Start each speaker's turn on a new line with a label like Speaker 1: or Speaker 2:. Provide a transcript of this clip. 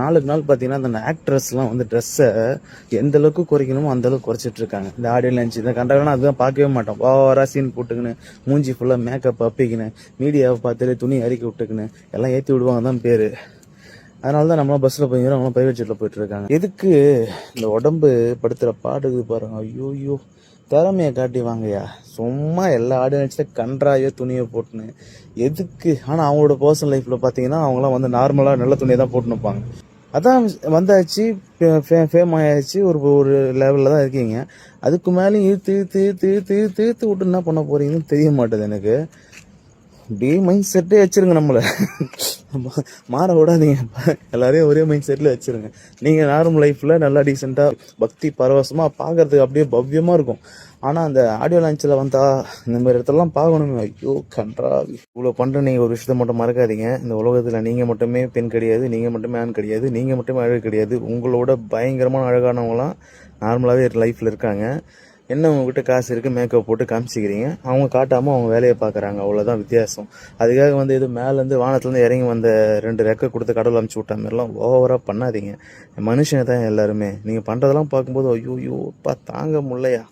Speaker 1: நாளுக்கு நாள் பார்த்தீங்கன்னா, அந்த ஆக்ட்ரஸ்லாம் வந்து ட்ரெஸ்ஸை எந்த அளவுக்கு குறைக்கணுமோ அந்த அளவுக்கு குறைச்சிட்டு இருக்காங்க. இந்த ஆடியோ லான்ச் இந்த கண்டவனா அதுதான் பார்க்கவே மாட்டோம். ஓவரா சீன் போட்டுக்கின்னு, மூஞ்சி ஃபுல்லாக மேக்கப் அப்பிக்கின்னு, மீடியாவை பார்த்துட்டு துணி அரிக்கி விட்டுக்கின்னு எல்லாம் ஏற்றி விடுவாங்க தான் பேர். அதனால தான் நம்மளாம் பஸ்ஸில் போய்க்கிறோம், அவங்களாம் பிரைவேட் ஜெட்டில் போயிட்டு இருக்காங்க. எதுக்கு இந்த உடம்பு படுத்துகிற பாடுக்கு பாருங்க. ஐயோ திறமையை காட்டி வாங்கய்யா. சும்மா எல்லா ஆடியோ லான்ச்சில் கன்றாயோ துணியை போட்டுன்னு எதுக்கு? ஆனால் அவங்களோட பர்சனல் லைஃப்பில் பார்த்தீங்கன்னா அவங்களாம் வந்து நார்மலாக நல்ல துணியை தான் போட்டுன்னு இருப்பாங்க. அதான் வந்தாச்சு, ஃபேம் ஆயாச்சு, ஒரு ஒரு லெவலில் தான் இருக்கீங்க. அதுக்கு மேலேயும் இழுத்து இழுத்து இழுத்து இழுத்து இழுத்து இழுத்து விட்டு என்ன பண்ண போறீங்கன்னு தெரிய மாட்டேது எனக்கு. அப்படியே மைண்ட் செட்டே வச்சிருங்க நம்மளை. மாற விடாதீங்க. எல்லாரையும் ஒரே மைண்ட் செட்டில் வச்சிருங்க. நீங்கள் நார்மல் லைஃப்பில் நல்லா டீசெண்டாக பக்தி பரவசமாக பார்க்கறதுக்கு அப்படியே பவ்யமாக இருக்கும். ஆனால் அந்த ஆடியோ லான்ச்சில் வந்தா இந்த மாதிரி இடத்துலலாம் பார்க்கணுமே. ஐயோ கன்றா. இவ்வளோ பண்ணுற நீங்கள் ஒரு விஷயத்த மட்டும் மறக்காதீங்க. இந்த உலகத்தில் நீங்கள் மட்டுமே பெண் கிடையாது, நீங்கள் மட்டுமே ஆண் கிடையாது, நீங்கள் மட்டுமே அழகு கிடையாது. உங்களோட பயங்கரமான அழகானவங்களாம் நார்மலாகவே லைஃப்பில் இருக்காங்க. என்ன உங்ககிட்ட காசு இருக்குது, மேக்கப் போட்டு காமிச்சிக்கிறீங்க, அவங்க காட்டாமல் அவங்க வேலையை பார்க்குறாங்க. அவ்வளோதான் வித்தியாசம். அதுக்காக வந்து எது மேலேருந்து வானத்துலேருந்து இறங்கி வந்த 2 ரெக்கை கொடுத்து கடவுள் அமுச்சு விட்ட மாதிரிலாம் ஓவராக பண்ணாதீங்க. மனுஷங்க தான் எல்லாருமே. நீங்கள் பண்ணுறதெல்லாம் பார்க்கும்போது ஐயோப்பா தாங்க முடியலையா.